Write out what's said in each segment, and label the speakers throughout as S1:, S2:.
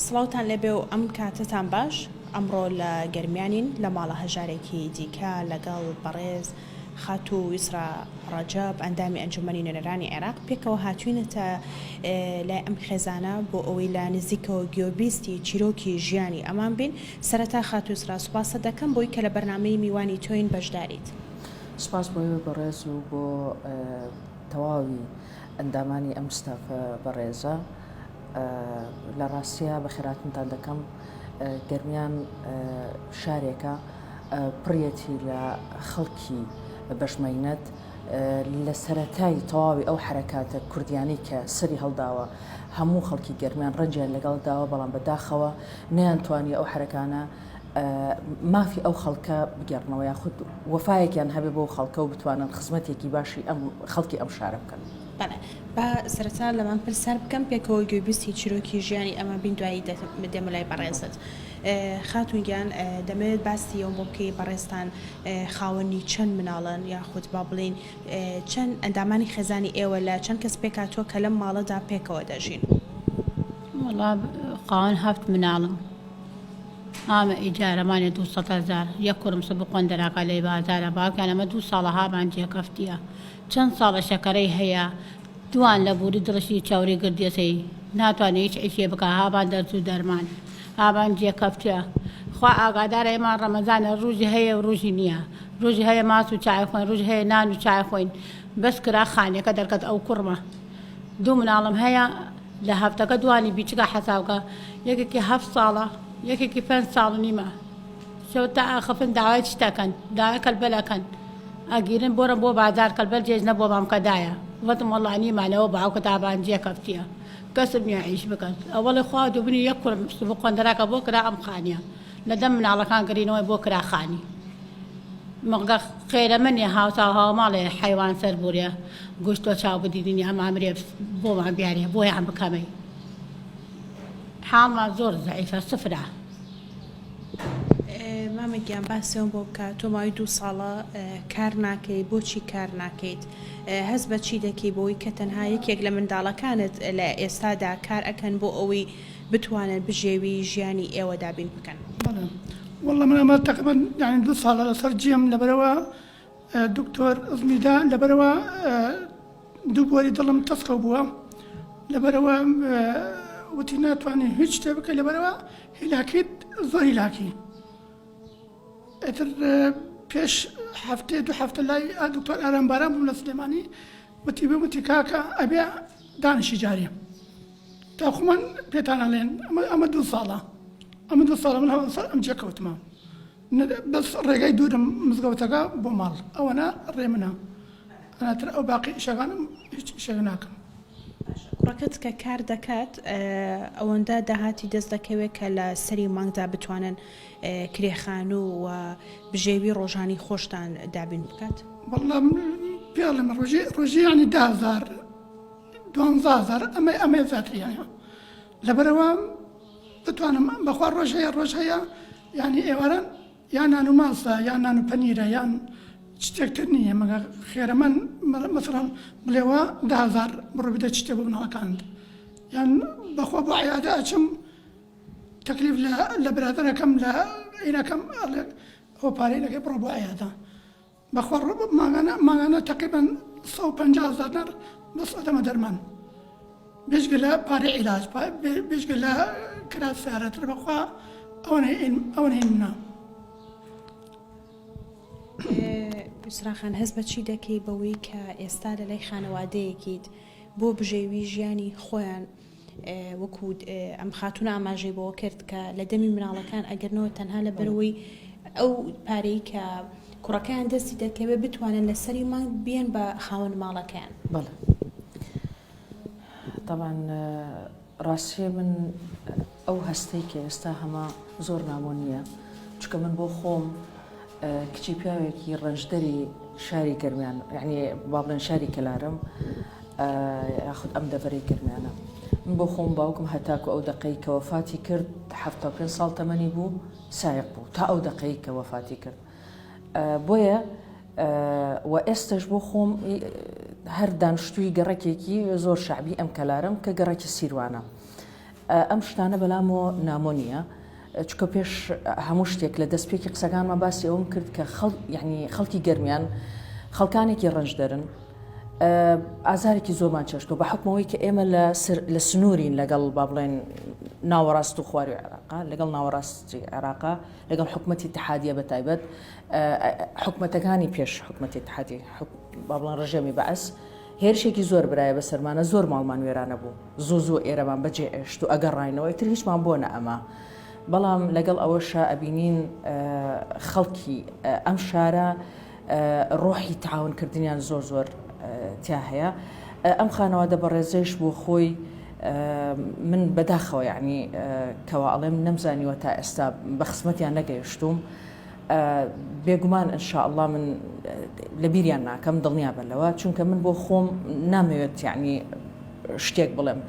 S1: سڵاوتان لەبێ و ئەم کاتتان باش ئەمڕۆ لە گەرمیانین لە ماڵە هەژارێکی دیکە لەگەڵ بەڕێز خات و ویسرا ڕەجەب ئەندامی ئەنجومەنی نوێنەرانی عێراق پێکەوە هاتوینەتە لای ئەم خێزانە بۆ ئەوەی لە نزیکەوە گوێبیستی چیرۆکی ژیانی ئەمان بین. سەرەتا خات و ویسرا سوپاسە دەکەم بۆی کە لە بەرنامەی میوانی تۆین بەشداریت.
S2: سپاس بۆ بەڕێز و بۆ تەواوی ئەندامانی ئەم ستافە بەڕێزە. لە ڕاستیە بە خێراتتان دەکەم. گەرمیان شارێکە پڕەتی لە خەڵکی بەشمەینەت لە سەرەتای تەواوی ئەو حرەکاتە کوردیانی کە سەری هەڵداوە هەموو خەڵکی گەرمیان ڕەنجیان لەگەڵ داوە، بەڵام بەداخەوە نەیانتوانی ئەو حرەکانە مافی ئەو خەڵکە بگەڕنەوە یاخود وەفایەکیان هەبێ بۆ خەڵکە و بتوانن خزمەتێکی باشی ئەم خەڵکی ئەم شارە بکەن.
S1: با سەرەتا لەمان پرسیار بکەم پێکەوە گوێبیستی چیرۆکی ژیانی ئەمە بین دوایی دێمە لای بەڕێزت. خاتونگیان دەمەوێت باسی ئەو بۆ بکەی بەڕێستان خاوەنی چەند مناڵن یاخود با بڵین چەند ئەندامانی خێزانی ئێوە لە چەند کەس پێکاتوە کە لەم ماڵەدا پێکەوە دەژین؟
S3: وەڵا خاوەن 7 مناڵم. ئامە ئیجارەمانێ 200,000 یەک کوڕمسە بقۆن دەراکە لەی بازارە باوکیان ئەمە 2 ساڵەهامان جێکەفتیە. چەند ساڵە شەکەرەی هەیە دوان لە بووری دڵشی چاوری گردیەسەی ناتوانێت هیچ ئیشێ بکە هابان دەرچوو دەرمان هابان جێکەفتە. خوا ئاگادارە ئێمان ڕەمەزانە ڕوژی هەیە و ڕوژی نییە، ڕوژی هەیە ماس و چای خۆین، ڕوژ هەیە نان و چای خۆین، بەس کرا خانێکە دەرکەت ئەو کوڕمە 2 مناڵم هەیە لە هەفتەکە دوانی بیچکە حەساوکە یەکێکی 7 ساڵە یەکێکی 5 ساڵ و نیمە شەوتە ئاخەفن داوای شتەکەن داوای کەلبەلەکەن ئەگیرن بۆرە بۆ بازار کەلبەل جێژ نەبووە بامکەدایە وەتم وەڵانی مانەوە باوکە تابان جێکەفتیە کەسم یاعیش بکەن ئەوەڵی خوا دوبنی یەک کوڕم بۆ قۆندەراکە بۆ کرا ئەم خانیە لە دەم مناڵەکان گرینەوەی بۆ کرا خانی مەغگە خێرە منێ هاوسا هاوماڵێ حیوان سەر بوورێ گوشتۆ چاو بدیدنی ئەم ئامرێ بۆمان بیارێ بۆیان بکەمەی حاڵمان زۆر زەعیفە سفرە.
S1: مامەگیان باسیەوە بۆ بکە تۆ ماوەی 2 ساڵە کار ناکەیت، بۆچی کار ناکەیت؟ هەست بە چی دەکەی بۆەوەی کە تەنها یەکێک لە منداڵەکانت لە ئێستادا کار ئەکەن بۆ ئەوەی بتوانن بژێوی ژیانی ئێوە دابین بکەن؟
S4: والله من ئەمە تقریبا يعني 2 ساڵە لەسەر جێم لەبەرەوە دکتۆر ئەزمیدا لەبەرەوە دوو بۆری دڵم تەسخە بووە لەبەرەوە وتی ناتوانێت هیچ شتێ بکە لەبەرەوە هیلاکیت زۆر هیلاکی ئەتر پێش هەفتێ 2 هەفتە لای دکتۆر ئارامباران بووم لە سلێمانی وتی کاکە ئەبێ دانشی جارێ تاخۆمان پێتان ئەڵێن ئەمە 2 ساڵە ئەمە 2 ساڵە من هەوە ئەم جێکەوتمە بەس ڕێگای دوورم مزگەوتەکە بۆ ماڵ ئەوەنە ڕێ منە ئەتر ئەو باقی شەکانم هیچ شێ ناکەم.
S1: کوڕەکەت کە کار دەکات ئەوەندە داهاتی دەست دەکەوێت کە لە سەری مانگدا بتوانن کرێخان و بژێوی ڕۆژانی خۆشتان دابین بکات؟
S4: وەڵام پێڵێمە ڕۆژی ینی 10,000 12,000 ئەمە زیاتریانە لەبەرەوە بتوانم بەخوا ڕۆژ هەیە ینی ئێوارە یان نان و ماسە یان نان و پەنیرە یان شتێکتر نییە مەگە خێرەمەن مەسەڵەن بڵێوە 10,000 بڕۆ بدە شتێ بۆ مناڵەکانت یان بەخوا بۆ عیادە ئەچم تەکلیف لە برادەرەکەم لە عینەکەم ئەو پارەی دەکەی بڕۆ بۆ عیادە بەخوا ماگانە تقریبا 150,000 دینار بەس ئەدەمە دەرمان بێژگە لە پارەی عیلاج بێژگە لە کرا سیارەتر بەخوا ئەوەنە منە.
S1: ویسراخان هەست بە چی دەکەی بەوەی کە ئێستا لە لای خانەوادەیەکیت بۆ بژێوی ژیانی خۆیان وەکو ئەم خاتونە ئاماژەی بۆ کرد کە لە دەمی مناڵەکان ئەگەرنەوە تەنها لە بەرەوەی ئەو پارەی کە کوڕەکەیان دەستی دەکەوێت بتوانن لە سەری مانگ بێن بە خاوەن ماڵەکەیان؟
S2: بەڵێ طبعاً ڕاستیە من ئەو هەستەی کە ئێستا هەمە زۆر نامۆ نییە چکە من بۆ خۆم کچی پیاوێکی ڕەنجدەری شاری گەرمیان یعنی با بڵێن شاری کەلارم یاخود ئەم دەڤەرەی گەرمیانە من بۆ خۆم باوکم هەتاکو ئەو دەقەی کە وەفاتی کرد 75 ساڵ تەمەنی بوو سایق بوو تا ئەو دەقەی کە وەفاتی کرد بۆیە و ئێستش بۆ خۆم هەر دانیشتووی گەڕەکێکی زۆر شعبی ئەم کەلارم کە گەڕێکی سیروانە ئەم شتانە بەلامۆ نامۆنیە چکە پێش هەموو شتێک لە دەستپێکی قسەکانمان باسی ئەوم کرد کە یعنی خەڵکی گەرمیان خەڵکانێکی ڕەنج دەرن ئازارێکی زۆرمان چێشتەوە بە حکمەوەی کە ئێمە لە سنوورین لەگەڵ با بڵێن ناوەڕاست و خواری عێراقا لەگەڵ ناوەڕاستی عێراقا لەگەڵ حکومەتی اتحادیە بەتایبەت حکومەتەکانی پێش حکومەتی اتحادی با بڵێن ڕژێمی بەعەس هێرشێکی زۆر برایە بەسەرمانە زۆر ماڵمان وێرانە بوو زوو ئێرەمان بەجێ ئێشت و ئەگەڕاینەوە تر هیچمان بۆ نە ئەمە بەڵام لەگەڵ ئەوەشە ئەبینین خەڵکی ئەم شارە ڕۆحی تعاونکردنیان زۆر تیا هەیە ئەم خانەوادە بەڕێزەیش بۆ خۆی من بەداخەوە یعنی کەوا ئەڵێم نەمزانیوە تا ئێستا بە خزمەتیان نەگەیشتوم بێگومان ئینشاءالله من لە بیریان ناکەم دڵنیا بەلەوە چونکە من بۆ خۆم نامەوێت یعنی شتێک بڵێم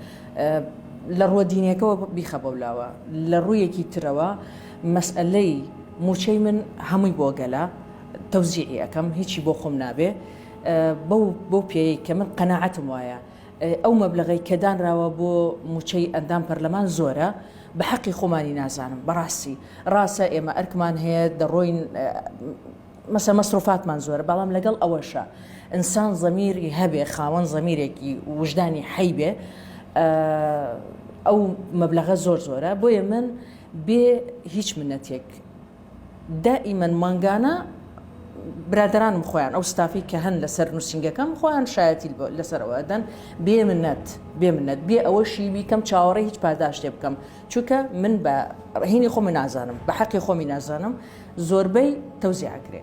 S2: لە ڕۆ دینیەکەەوە بیخە بەولاوە لە ڕوویەکی ترەوە مەسئلەی موچەی من هەمووی بۆ گەلا تەوزیعی ئەەکەم هیچی بۆ خۆم نابێ بۆ پێی کە من قەناعەتم وایە ئەو مەبلغی کە دانراوە بۆ موچەی ئەندام پەرلەمان زۆرە بە حەقی خۆمانی نازانم بەڕاستی ڕاستە ئێمە ئەرکمان هەیە دەڕۆین مەسە مەسرۆفاتمان زۆرە بەڵام لەگەڵ ئەوەشە ئینسان زەمیری هەبێ خاوەن زەمیرێکی وجدانی حەی بێ ئەو مەبلغە زۆرە بۆیە من بێ هیچ منەتێک دائیمەن مانگانە برادرانم خۆیان ئەو ستافی کە هەن لەسەر نووسنگەکەم خۆیان شایەتی لەسەرەوەدەن بێ منەت بێ ئەوەشی بیکەم چاوەڕێ هیچ پاداشتێ بکەم چونکە من بە هینی خۆمی نازانم بە حەقی خۆمی نازانم زۆربەی تەوزیعکرێ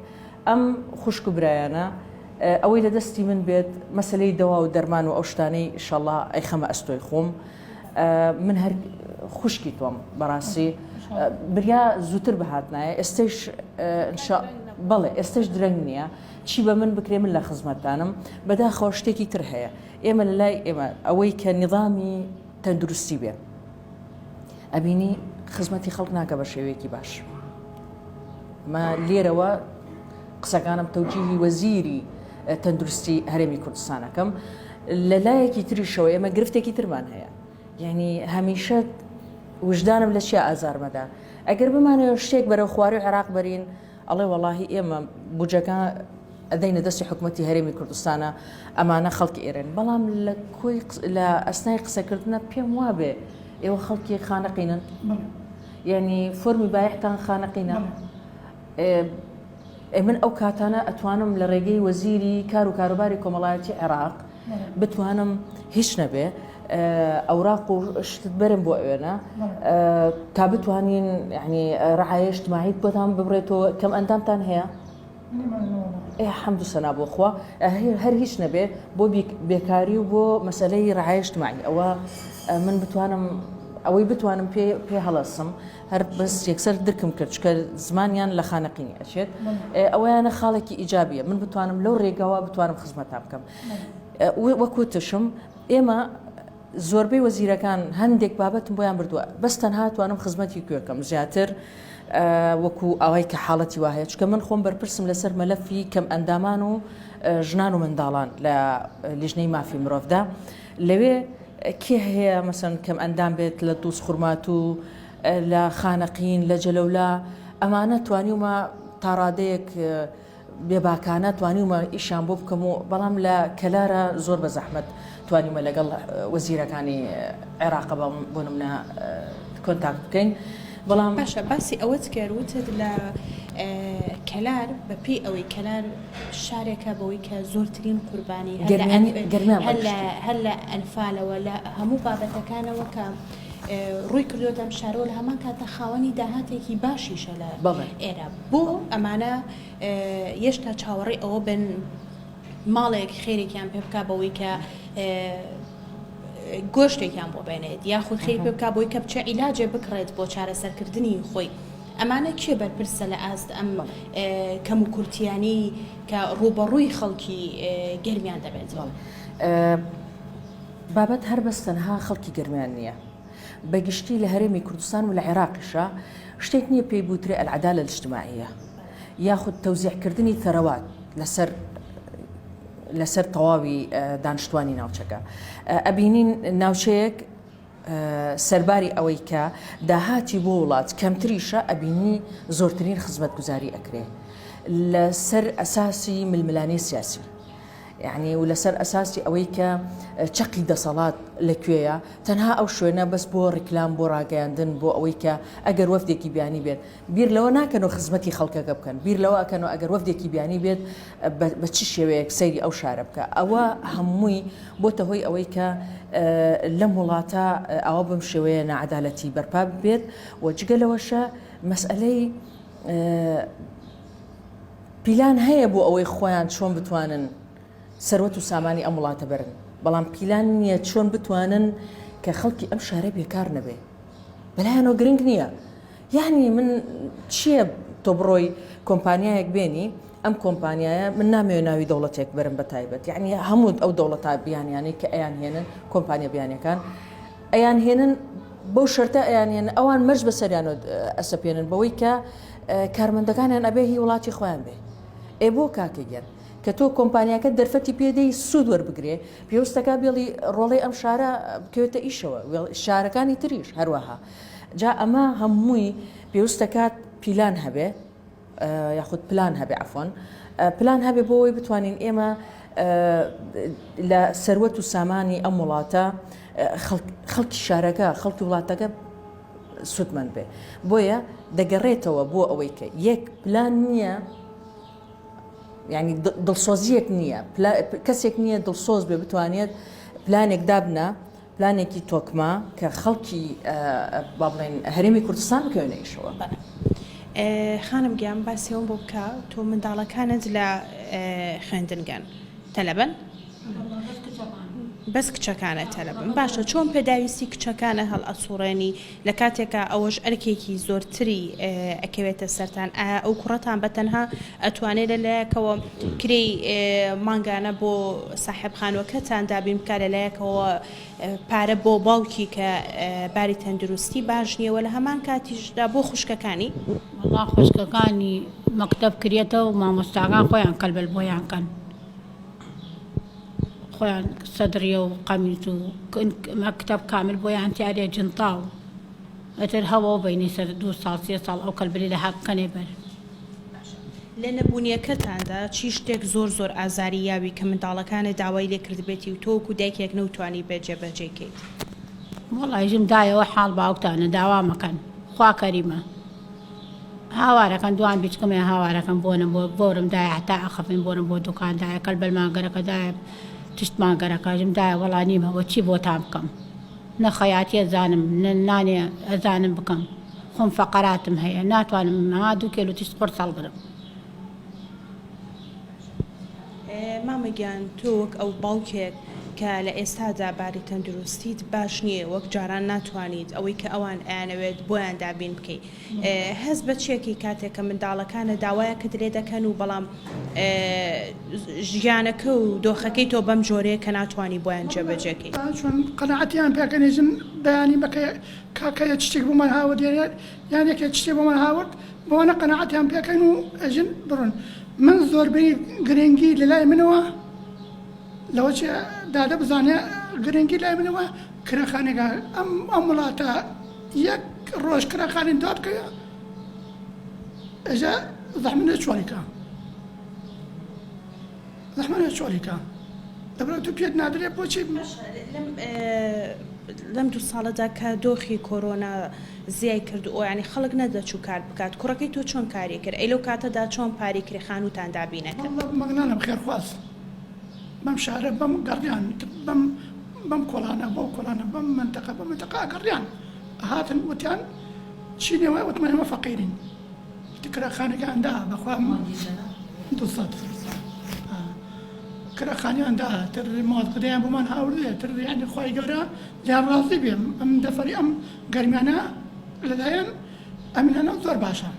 S2: ئەم خوشک و برایانە ئەوەی لە دەستی من بێت مەسلەی دەوا و دەرمان و ئەو شتانەی ئینشاءالله ئەیخەمە ئەستۆی خۆم من هەر خوشکی تۆم بەڕاستی بریا زووتر بەهاتنایە ئێستش بەڵێ ئێستش درەنگ نییە چی بە من بکرێ من لە خزمەتانم بەداخەوە شتێکی تر هەیە ئێمە لە لای ئێمە ئەوەی کە نظامی تەندروستی بێ ئەبینی خزمەتی خەڵک ناکە بە شێوەیەکی باش مە لێرەوە قسەکانم تەوجیهی وەزیری تەندروستی هەرێمی کوردستانەکەم لە لایەکی تریشەوە ئێمە گرفتێکی ترمان هەیە یعنی هەمیشە وجدانم لە چیا ئازارمەدا ئەگەر بمانەوە شتێک بەرەو خواری عێراق بەرین ئەڵێ وەڵاهی ئێمە بودجەکە ئەدەینە دەستی حکومەتی هەرێمی کوردستانە ئەمانە خەڵکی ئێرن بەڵام لە ئەسنای قسەکردنە پێم وابێ ئێوە خەڵکی خانەقینن یعنی فۆرمی بایەحتان خانەقینە من ئەو کاتانە ئەتوانم لە ڕێگەی وەزیری کار و کاروباری کۆمەڵایەتی عێراق بتوانم هیچ نەبێ ئەوراق و شتت بەرم بۆ ئێوێنە تا بتوانین یعنی ڕعایە اجتماعیت بۆتان ببڕێتەوە کەم ئەندامتان هەیە حەمد و سەنا بۆ خوا هەر هیچ نەبێ بۆ بێکاری و بۆ مەسەلەی ڕعایە اجتماعی ئەوە من بتوانم ئەوەی بتوانم پێ هەڵەسم هەر بەس یەکسەر درکم کرد چکە زمانیان لە خانەقینی ئەچێت ئەوەیانە خاڵێکی ئیجابیە من بتوانم لەو ڕێگەوە بتوانم خزمەتان بکەم وەکو تشم ئێمە زۆربەی وەزیرەکان هەندێک بابەتم بۆیان بردووە بەس تەنها توانم خزمەتی کوێکەم زیاتر وەکو ئەوەی کە حاڵەتی وایە چکە من خۆم بەرپرسم لەسەر مەلەفی کەم ئەندامان و ژنان و منداڵان لە لیژنەی مافی مرۆڤدا لەوێ کێ هەیە مەسەن کەم ئەندام بێت لە دووس خوڕمات و لە خانەقین لە جەلەولا ئەمانە توانیومە تا ڕادەیەک بێباکانە توانیومە ئیشان بۆ بکەم و بەڵام لە کەلارە زۆر بە زەحمەت توانیمە لەگەڵ وەزیرەکانی عێراقە بۆ نمونە کۆنتاکت بکەین بەڵام
S1: باشە باسی ئەوەت کەروتت لە کەلار بەپی ئەوەی کەلار شارێکە بەوەی کە زۆرترین قوربانی هەر لە ئەنفالەوە لە هەموو بابەتەکانەوە کە ڕووی کردوەدەم شارەوە لە هەمان کاتە خاوەنی داهاتێکی باشیشە لە ئێرە بۆ ئەمانە هێشتا چاوەڕێی ئەوە بن ماڵێک خێرێکیان پێ بکە بەوەی کە گۆشتێکیان بۆ بێنێت یاخود خێری پێ بکە بۆی کە بچە عیلاجێ بکڕێت بۆ چارەسەرکردنی خۆی ئەمانە کێ بەرپرسە لە ئاست ئەم کەم و کورتیانی کە ڕوبەڕووی خەڵکی گەرمیان دەبێت
S2: بابەت هەر بەستەنها خەڵکی گەرمیان نییە بەگشتی لە هەرێمی کوردستان و لە عێراقیشە شتێک نییە پێی بوترێ العەدالە الاجتماعیە یاخود تەوزیعکردنی ثەرەوات لەسەر تەواوی دانیشتوانی ناوچەکە ئەبینین ناوچەیەک سەرباری ئەوەی کە داهاتی بۆ وڵات کەمتریشە ئەبینی زۆرترین خزمەت گوزاری ئەکرێ لەسەر ئەساسی ململانەی سیاسی یعنی و لەسەر ئەساسی ئەوەی کە چەقی دەسەڵات لەکوێیە تەنها ئەو شوێنە بەس بۆ ڕیکلام بۆ ڕاگەیاندن بۆ ئەوەی کە ئەگەر وەفدێکی بیانی بێت بیر لەوە ناکەن و خزمەتی خەڵکەکە بکەن بیر لەوە ئەکەن و ئەگەر وەفدێکی بیانی بێت بە چ شێوەیەک سەیری ئەو شارە بکە ئەوە هەمووی بۆتە هۆی ئەوەی کە لەم وڵاتە ئەوە بەم شێوەیە نەعەدالەتی بەرپا بێت و جگەلەوەشە مەسئلەی پیلان هەیە بۆ ئەوەی خۆیان چۆن بتوانن سەروەت و سامانی ئەم وڵاتە بەرن بەڵام پیلان نییە چۆن بتوانن کە خەڵکی ئەم شارە بێکار نەبێ بەلایەنەوە گرنگ نییە یعنی من چییە تۆ بڕۆی کۆمپانیایەک بێنی ئەم کۆمپانیایە من نامەوێت ناوی دەوڵەتێک بەرم بە تایبەت یعنی هەموو ئەو دەوڵەتە بیانیانەی کە ئەیان هێنن کۆمپانیا بیانەکان ئەیان هێنن بەو شەرتە ئەیان هێنن ئەوان مەرج بەسەریان ئەسەپێنن بەوەی کە کارمەندەکانیان ئەبێ هی وڵاتی خۆیان بێ ئێ بۆ کاکەگەن کە تۆ کۆمپانیاکە دەرفەتی پێدەی سوود وەربگرێ پێویستەکە بێڵی ڕۆڵی ئەم شارە بکەوێتە ئیشەوە شارەکانی تریش هەروەها جا ئەمە هەمووی پێویستەکات پیلان هەبێ یاخود پلان هەبێ عفۆن پلان هەبێ بۆ ئەوەی بتوانین ئێمە لە سەروەت و سامانی ئەم وڵاتە خەڵکی شارەکە خەڵکی وڵاتەکە سوودمەند بێ بۆیە دەگەڕێتەوە بۆ ئەوەی کە یەک پلان نییە یعنی دڵسۆزیەک نییە کەسێک نییە دڵسۆز بێ بتوانێت پلانێک دابنە پلانێکی تۆکما کە خەڵکی با بڵێن هەرێمی کوردستان بکەوێنە ئیشەوە
S1: خانم گیان باسیەوە بۆ بکە تۆ منداڵەکانت لە خوێندنگەن تەلەبن بەس کچەکانە تەلەبن باشە چۆن پێداویستی کچەکانە هەڵ ئەسوڕێنی لە کاتێکە ئەوەش ئەرکێکی زۆرتری ئەکەوێتە سەران ئەو کوڕەتان بەتەنها ئەتوانێت لەلایەکەوە کرێی مانگانە بۆ ساحبخانوەکەتان دابین بکە لەلایەکەوە پارە بۆ باوکی کە باری تەندروستی باش نییەوە لە هەمان کاتیشدا بۆ خوشکەکانی
S3: وڵا خوشکەکانی مەکتەب کرێتەوە و مامۆستاکان خۆیان کەلبل بۆیان کەن خۆیان سەدرریە و قەمیز و مەکتەب کامل بۆیان تیارێ جنتاو ئەتر هەوە بینی سەر 2 ساڵ 3 ساڵ ئەو کەلبلی لە حەبکەنێ بەر
S1: لە نەبوونیەکەتاندا چی شتێک زۆر ئازاری یاوی کە منداڵەکانە داوای لێ کردبێتی و تۆکو دایکێک نەوتوانی بەجێبەجێکەیت
S3: وەڵی ژم دایەوە حاڵ باوکتانە داوا مەکەن خوا کەریمە هاوارەکەن دوان بیچکەمێ هاوارەکەم بۆنم بۆ بۆرم دای حتا ئەخەفین بۆرم بۆ دوکاندایە کەلبەرماگەرەکەدایە تشتماگەرەکە ژم دایە وەڵا نیمەوە چی بۆتان بکەم نەخەیاتی ئەزانم نانێ ئەزانم بکەم خۆم فەقەراتم هەیە ناتوانم ها 2 کیلو تشت قورس هەڵگرم
S1: مامەگیان تۆ وەک ئەو باوکێک کە لە ئێستادا باری تەندروستیت باش نییە وەک جاران ناتوانیت ئەوەی کە ئەوان ئەیانەوێت بۆیان دابین بکەیت هەست بە چێکی کاتێک کە منداڵەکانە داوایەکە درێ دەکەن و بەڵام ژیانەکە و دۆخەکەی تۆ بەم جۆرەیە کە ناتوانانی بۆیان جێبەجێکەیت
S4: چۆن قەنەعەتیان پێکەنیژن بەیانی بکە کاکەیە شتێک بۆمان هاورد یان یەکێک شتێک بۆمان هاورد بۆنە قەنەعەتیان پێکەن و ئەژن بڕن من زۆربەی گرنگی لە لای منەوە لەوە چ دادە بزانێ گرنگی لای منەوە کرەخانێکە ئەم وڵاتە یەک ڕۆژ کرەخانین داد بکەیە ئەژە زەحمەتە چۆلیکە زەحمەتە چۆلیکە دەبرێت تو پێت نادرێت بۆچی
S1: لەم 2 ساڵەدا کە دۆخی کۆرۆنا زیای کرد و ینی خەڵک نەدەچوو کار بکات کوڕەکەی تۆ چۆن کاری کرد ئەی لەو کاتەدا چۆن پاری کرێ خانوتان دابینەکە
S4: مەگنانم خێرخواست بەم شارە بەم گەڕیان بەم کۆڵانە بۆ کۆڵانە بەم منتەقە گەڕیان هاتن وتیان چینەوە وتمانەوە فەقیرین کرەخانەکەیاندا بەخوا 200 کرەخانیاندا تر مۆزگدەیان بۆمان هاوردێ تر یانی خۆی گەورە لیان ڕازی بێم ئەم دەفەری ئەم گەرمیانە لەلایەن ئەمینانە زۆر باشە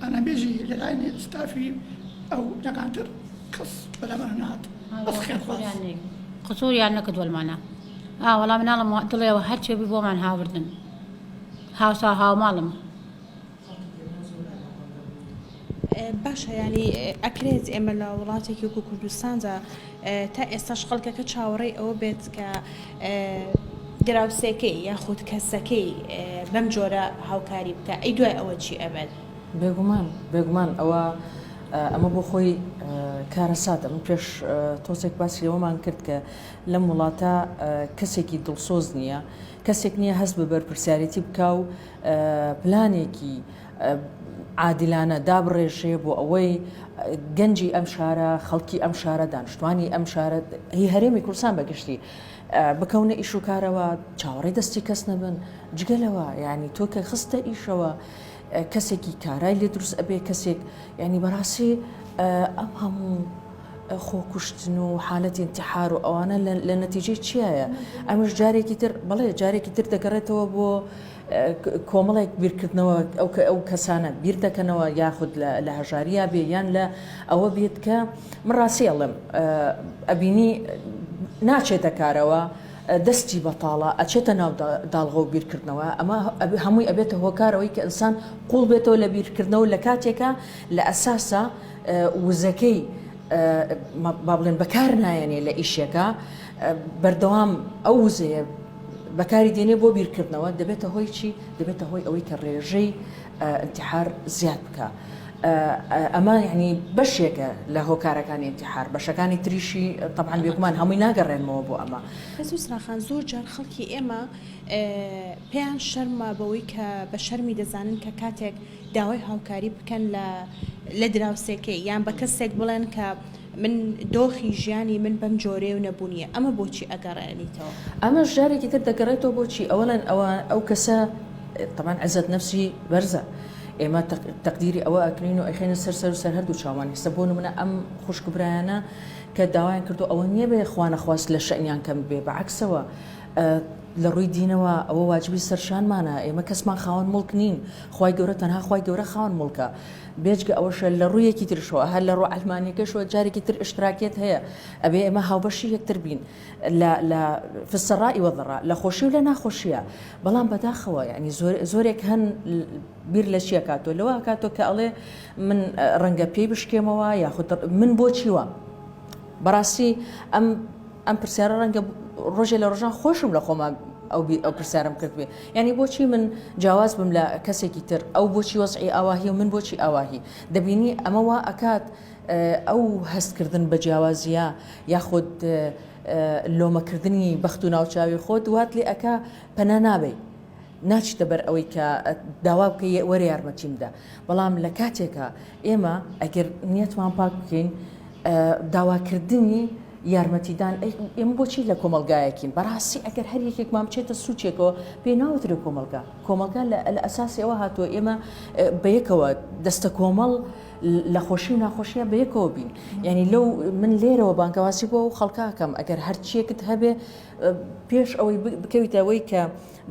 S4: ئەنا بێژی لەلایەن ستافی ئەو لەکانتر کەس بەلامانە نهات بەس خێرخواست
S3: قسووریان نەکرد وەلمانە وەڵام مناڵم دڵێەوە هەرچێبی بۆمان هاوردن هاوسا هاوماڵم
S1: باشە ینی ئەکرێت ئێمە لە وڵاتێکی وەکو کوردستاندا تا ئێستاش خەڵکەکە چاوەڕێی ئەوە بێت کە دراوسێکەی یاخود کەسەکەی بەم جۆرە هاوکاری بکە ئەی دوای ئەوە چی ئەبێت؟
S2: بێگومان ئەمە بۆ خۆی کارەساتە. من پێش تۆسێک باسی ئەوەمان کرد کە لەم وڵاتە کەسێکی دڵسۆز نییە، کەسێک نییە هەست بە بەرپرسیارەتی بکە و پلانێکی عادلانە دابڕێژێ بۆ ئەوەی گەنجی ئەم شارە، خەڵکی ئەم شارە، دانیشتوانی ئەم شارە، هی هەرێمی کوردستان بەگشتی بکەونە ئیش و کارەوە، چاوەڕێی دەستی کەس نەبن جگەلەوە. یعنی تۆ کە خستە ئیشەوە کەسێکی کارای لێ دروست ئەبێ، کەسێک ینی بەڕاستی ئەم هەموو خۆکوشتن و حالەتی انتحار و ئەوانە لە نەتیجەی چیایە؟ ئەمش جارێکی تر بەڵێ جارێکی تر دەگەڕێتەوە بۆ کۆمەڵێک بیرکردنەوە ئەو کەسانە بیر دەکەنەوە، یاخود لە هەژاریە بێ یان لە ئەوە بێت کە من ڕاستی ئەڵێم ئەبینی ناچێتە کارەوە، دەستی بەتاڵە ئەچێتە ناو داڵغە و بیرکردنەوە. ئەمە هەمووی ئەبێتە هۆکارەوەی کە ئینسان قوڵ بێتەوە لە بیرکردنەوە لە کاتێکە لە ئەساسە وزەکەی با بڵێن بەکار نایەنێ لە ئیشێکە بەردەوام ئەو وزەیە بەکاری دێنێ بۆ بیرکردنەوە، دەبێتە هۆی چی؟ دەبێتە هۆی ئەوەی کە ڕێژەی انتحار زیاد بکە. ئەمە یعنی بەشێکە لە هۆکارەکانی انتحار، بەشەکانی تریشی طبعاً بێگومان هەمووی ناگەڕێنمەوە بۆ ئەمە.
S1: خەسووسراخان زۆر جار خەڵکی ئێمە پێیان شەرمە بەوەی کە بە شەرمی دەزانن کە کاتێک داوای هاوکاری بکەن لە دراوسێکەی یان بە کەسێک بڵێن کە من دۆخی ژیانی من بەم جۆرێ و نەبوونیە، ئەمە بۆچی ئەگەڕێنیتەوە؟
S2: ئەمە ژارێکی تر دەگەڕێتەوە بۆچی؟ ئەوەڵەن ئەو کەسە طبعاً عزت نفسی بەرزە، ئێمە تەقدیری ئەوە ئەکرین و ئەخێنە سەر هەردوو چاوانی سە بۆ نمونە ئەم خوشکبرایانە کە داوایان کردو ئەوە نییە بێ خوانە خواست لە شەئنیان کەم بێ، بەعکسەوە لە ڕووی دینەوە ئەوە واجبی سەرشانمانە. ئێمە کەسمان خاوەن مڵک نین، خوای گەورە تەنها خوای گەورە خاوەن مڵکە. بێجگە ئەوەشە لە ڕوویەکی ترشەوە، هەر لە ڕوو ئەلمانیەکەشەوە جارێکی تر اشتراکێت هەیە، ئەبێ ئێمە هاوبەشی یەکتر بین لە فسەڕائی وەضڕا، لە خۆشی و لە ناخۆشیە. بەڵام بەداخەوە یعنی زۆرێک هەن بیر لە چیە کاتۆ لەوە کاتۆ کە ئەڵێ من ڕەنگە پێی بشکێمەوە یاخود من بۆچیوە. بەڕاستی ئەم پرسیارە ڕەنگە ڕۆژێ لە ڕۆژان خۆشم لە خۆمان ئەو پرسیارم کرد بێ، یعنی بۆچی من جیاواز بم لە کەسێکی تر، ئەو بۆچی وەزعی ئاواهی و من بۆچی ئاواهی. دەبینی ئەمەوە ئەکات ئەو هەستکردن بە جیاوازیە یاخود لۆمەکردنی بەخت و ناوچاوی خۆت دوات لێ ئەکا پەنا نابێ، ناچیتە بەر ئەوەی کە داوا بکەی وەرە یارمەتیمدا. بەڵام لە کاتێکە ئێمە ئەگەر نیەتمان پاک بکەین داواکردنی یارمەتیدان ئێمە بۆچی لە کۆمەلگایەکین؟ بەڕاستی ئەگەر هەر یەکێکمان بچێتە سوچێکەوە پێ ناوترێ کۆمەلگا لە ئەساسی ئەوە هاتووە ئێمە بەیەکەوە دەستە کۆمەڵ لە خۆشی و ناخۆشیە بەیەکەوە بین. یعنی لەو من لێرەوە بانکەواسی بۆ و خەڵکاکەم ئەگەر هەرچیەکت هەبێ پێش ئەوەی بکەویتە ئەوەی کە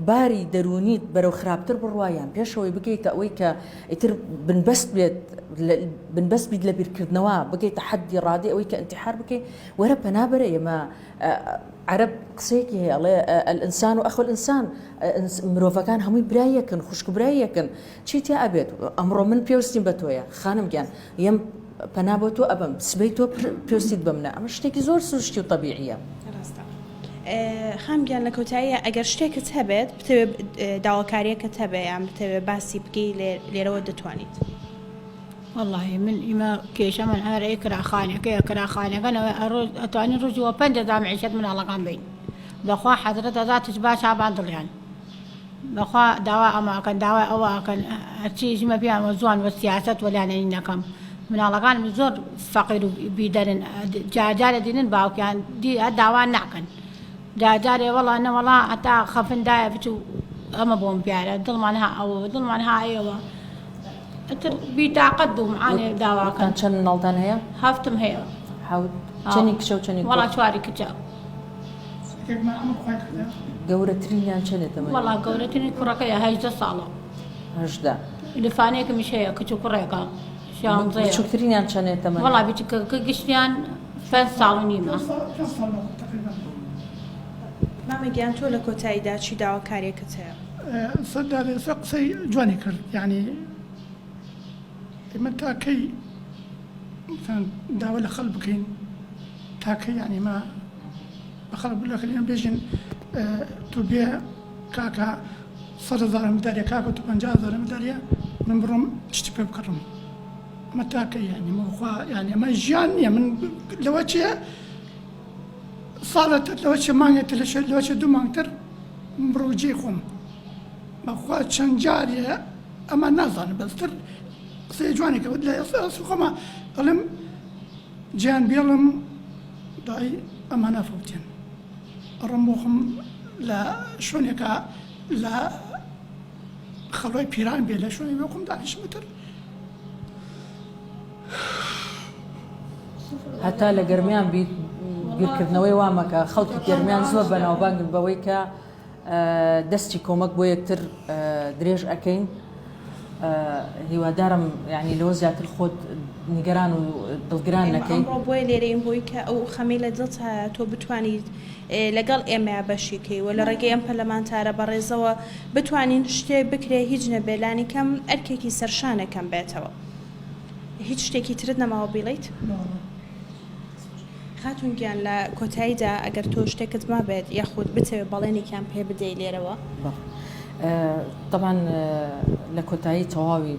S2: باری دەرونیت بەرەو خراپتر بڕوایان، پێشەوەی بگەیتە ئەوەی کە ئیتر بنبەست بیت لە بیرکردنەوە، بگەیتە حەدی ڕادی ئەوەی کە انتحار بکەیت وەرە پەنابەرە. ئێمە عەرەب قسەیەکی هەیە ئەڵێ ئەلئینسان و ئەخو الئینسان، مرۆڤەکان هەمووی برایەکن، خوشک برایەکن، چیتیا ئەبێت. ئەمڕۆ من پێویستیم بە تۆیە خانم گیان، یەم پەنا بۆ تۆ ئەبم، سبەی تۆ پێویستیت بە منە. ئەمە شتێکی زۆر سروشتی و طەبیعیە.
S1: خامگیان لە کۆتاییە ئەگەر شتێکت هەبێت بتەوێ داواکاریەکەت هەبێ یان بتەوێ باسی بکەی لێرەوە دەتوانیت؟
S3: والله من إما كيش من هذا يكره خانك أنا أتواني رجوا بند دام عيشت من الله قام بين بخوا حضرت ذات تباش عباد اليان بخوا دواء ما كان دواء أو كان أشيء ما فيها موضوع والسياسة ولا يعني كم من الله قام بزور فقير بيدرن جاجار دينن باو كان دي الدواء نعكن جاجار والله أنا والله أتا خفن داية بتو أما بوم بيارة ظلمانها أو ظلمانها أيوة بتقدم عن دواء
S2: كان شن نالتان هي
S3: هافتم هي
S2: حاول شنك شو شنك
S3: والله شواري كتاب
S2: قورترين يعني شنو تمام
S3: والله قورترين كركية هاجدة صالة
S2: هجدة
S3: اللي فانيك مش هي كتو كركة شان زي
S2: بتشوفرين يعني شنو تمام
S3: والله بيتك قشتيان فين صالوني ما
S1: ماما گیان تۆ لە کۆتاییدا چی داواکاریەکەت هەیە؟
S4: سەرداری قسەی جوانی کرد، یعنی ئێمە تاکەی داوا لە خەڵ بکەین، تاکەی یعنی ما بە خەڵ بڵێن بێژین تو بێ کاکە 100,000 مداریە کاکە تو 50,000 مداریە من بڕۆم شتی پێ بکڕم ئەمە تاکە یانی مخوا یانی ئەمە ژیان نییە من لەوە چیە ساڵەتر لەوە چێ مانگێتە لەوە چێ 2 مانگتر بڕۆ جێ خۆم بەخوا چەند جارێ ئەمە نازانم بەستر سێ جوانێکە لە خۆمە ئەڵێم گیان بێڵم دای ئەمە نەفوتێن ڕم بۆخم لە شوێنێکە لە خەڵۆی پیران بێ لە شوێنی بۆخم دانیشمتر
S2: هەتا لە گەرمیان بیت بیرکردنەوەی وامەکە خەڵکی گەرمیان زۆر بەناوبانگن بەوەی کە دەستی کۆمەک بۆ یەکتر درێژ ئەەکەین هیوادارم یعنی لەوە زیاتر خۆت نیگەران و دڵگران نەکەین
S1: بۆی لێرەین بۆی کە ئەو خەمی لە دڵت تۆ بتوانیت لەگەڵ ئێمە بەشیکەی و لە ڕێگەی ئەم پەرلەمانتارە بەڕێزەوە بتوانین شتێ بکرێ هیچ نەبێلانی کەم ئەرکێکی سەرشانەکەم بێتەوە هیچ شتێکی ترت نەماوە بیڵیت؟ خاتون گیان لە کۆتاییدا ئەگەر تۆ شتێکت ما بێت یاخود بتەوێت بەڵێنێکیان پێ بدەی لێرەوە
S2: طبعا لە کۆتایی تەواوی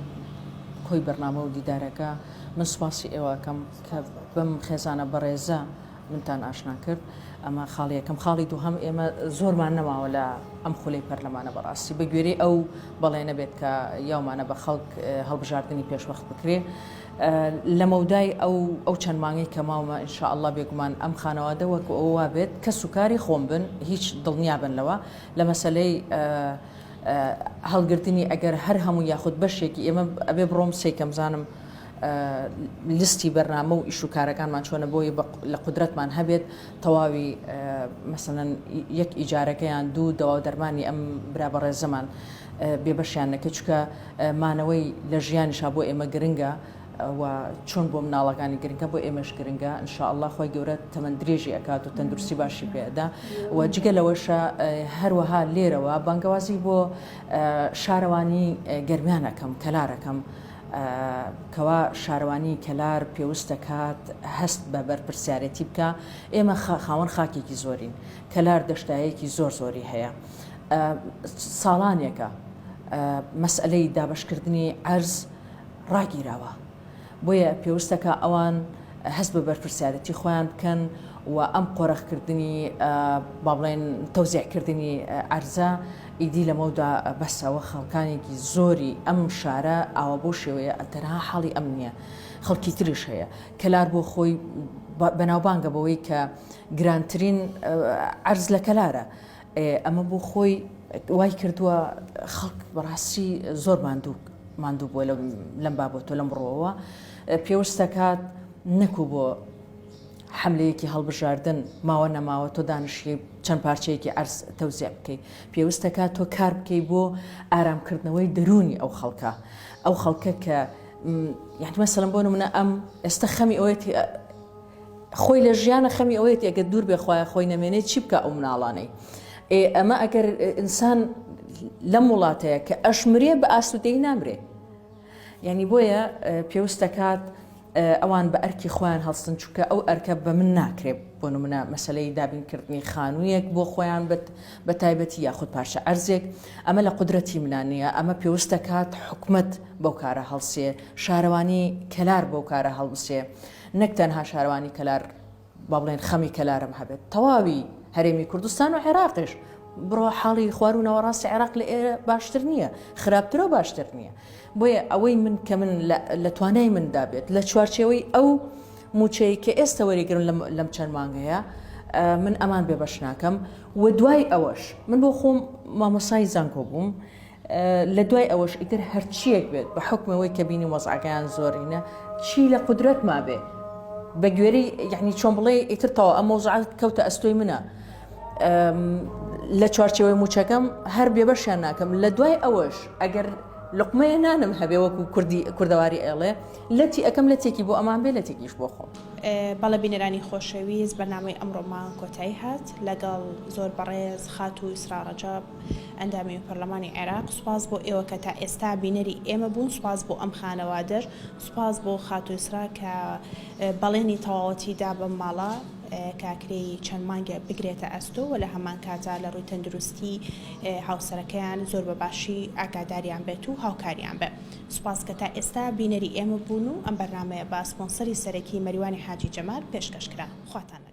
S2: کۆی بەرنامە و دیدارەکە من سوپاسی ئێوەکەم کە بەم خێزانە بەڕێزە منتان ئاشنا کرد ئەمە خاڵی یەکەم خاڵی دووهەم ئێمە زۆرمان نەماوە لە ئەم خولەی پەرلەمانە بەڕاستی بە گوێرەی ئەو بەڵێنە بێت کە یاومانە بە خەڵک هەڵبژاردننی پێشوەخت بکرێ لە مەودای ئەو چەند مانگی کە ماومە ئینشاءالله بێگومان ئەم خانەوادە وەکو ئەووا بێت کە سوکاری خۆم بن هیچ دڵنیا بن لەوە لە مەسەلەی هەڵگرتنی ئەگەر هەر هەموو یاخود بەشێکی ئێمە ئەبێ بڕۆم سێکەم زانم لیستی بەرنامە و ئیشوکارەکانمان چۆنە بۆی لە قودرەتمان هەبێت تەواوی مەسەڵەن یەک ئیجارەکەیان دوو دەوا دەرمانی ئەم برا بەڕێزەمان بێبەشیان نەکە چکە مانەوەی لە ژیانیشا بۆ ئێمە گرنگە و چۆن بۆ مناڵەکانی گرنگە بۆ ئێمەش گرنگە ئینشاءالله خۆی گەورە تەمەند درێژی ئەکات و تەندروستی باشی پێدا و جگە لەوەشە هەروەها لێرەوە بانگەوازی بۆ شارەوانی گەرمیانەکەم کەلارەکەم کەوا شارەوانی کەلار پێویست دەکات هەست بە بەرپرسیارەتی بکە ئێمە خاوەن خاکێکی زۆرین کەلار دەشتایەکی زۆری هەیە ساڵانێکە مەسئلەی دابشکردنی ئەرز ڕاگیراوە بۆیە پێویستەکە ئەوان هەست بە بەرپرسیارەتی خۆیان بکەن و ئەم قۆرەخکردنی با بڵێن تەوزیعکردنی ئەرزە ئیدی لەمەودا بەسەوە خەڵکانێکی زۆری ئەم شارە ئاوە بۆ شێوەیە تەنها حاڵی ئەم نییە خەڵکی تریش هەیە کەلار بۆ خۆی بەناوبانگە بەوەی کە گرانترین ئەرز لە کەلارە ئەمە بۆ خۆی وای کردووە خەڵک بەڕاستی زۆر ماندوو بووە لەم بابەتۆ لەم ڕۆوە پێویستەکات نەکوو بۆ حملەیەکی هەڵبژاردن ماوە نەماوە تۆ دانیشی چەند پارچەیەکی ئەرز تەوزیع بکەیت پێویستەکات تۆ کار بکەیت بۆ ئارامکردنەوەی دەرونی ئەو خەڵکە کە یعنی مەسەڵەن بۆ نمونە ئەم ئێستا خەمی ئەوەتی خۆی لە ژیانە خەمی ئەوەیەتی ئەگەر دوور بێ خۆیان خۆی نەمێنێت چی بکە ئەو مناڵانەی ئەمە ئەگەر ئینسان لەم وڵاتەیە کە ئەشمرێ بە ئاسوودەی نامرێ یعنی بۆیە پێویستەکات ئەوان بە ئەرکی خۆیان هەڵستن چووکە ئەو ئەرکە بە من ناکرێت بۆ نمونە مەسەلەی دابینکردنی خانوویەک بۆ خۆیان بە تایبەتی یاخود پاشە ئەرزێک ئەمە لە قودرەتی منانەیە ئەمە پێویستەکات حکومت بەو کارە هەڵسێ شارەوانی کەلار بەو کارە هەڵبسێ نەک تەنها شارەوانی کەلار با بڵێن خەمی کەلارم هەبێت تەواوی هەرێمی کوردستان و عێراقیش بڕۆ حاڵی خواروونەوە ڕاستی عێراق لە ئێرە باشتر نییە خراپترە باشتر نییە بۆیە ئەوەی من کە من لە توانای مندا بێت لە چوارچێوەی ئەو موچەی کە ئێستا وەریگرن لەم چەند مانگەیە من ئەمان بێبەش ناکەم و دوای ئەوەش من بۆ خۆم مامۆسای زانکۆ بووم لە دوای ئەوەش ئیتر هەرچیەک بێت بە حکمەوەی کە بینی وەزعەکەیان زۆرینە چی لە قودرەت ما بێ بە گوێرەی یعنی چۆن بڵێ ئیتر تەواو ئەم مەوزوعات کەوتە ئەستۆی منە لە چوارچێوەی موچەکەم هەر بێبەشیان ناکەم لە دوای ئەوەش ئەگەر لقمەیە نانم هەبێ وەکو کوردەواری ئێڵێ لەتی ئەەکەم لە تێکی بۆ ئەمان بێ لە تێکیش بۆ خۆم
S1: بەڵە بینەرانی خۆشەویست بەنامەی ئەمڕۆمان کۆتایی هات لەگەڵ زۆر بەڕێز خات و ئیسرا ڕەجەب ئەندامی پەرلەمانی عێراق سوپاس بۆ ئێوە کە تا ئێستا بینەری ئێمە بوون سوپاس بۆ ئەم خانەوادەر سوپاس بۆ خات و ئیسرا کە بەڵێنی تەواوەتیدا بەم ماڵە کاکرەی چەند مانگە بگرێتە ئەستۆ و لە هەمان کاتا لە ڕووی تەندروستی هاوسەرەکەیان زۆر بە باشی ئاگاداریان بێت و هاوکاریان بێ. سوپاس کە تا ئێستا بینەری ئێمە بوون و ئەم بەرنامەیە بە سپۆنسەری سەرەکی مەریوانی حاجی جەمال پێشکەشکرا. خواتان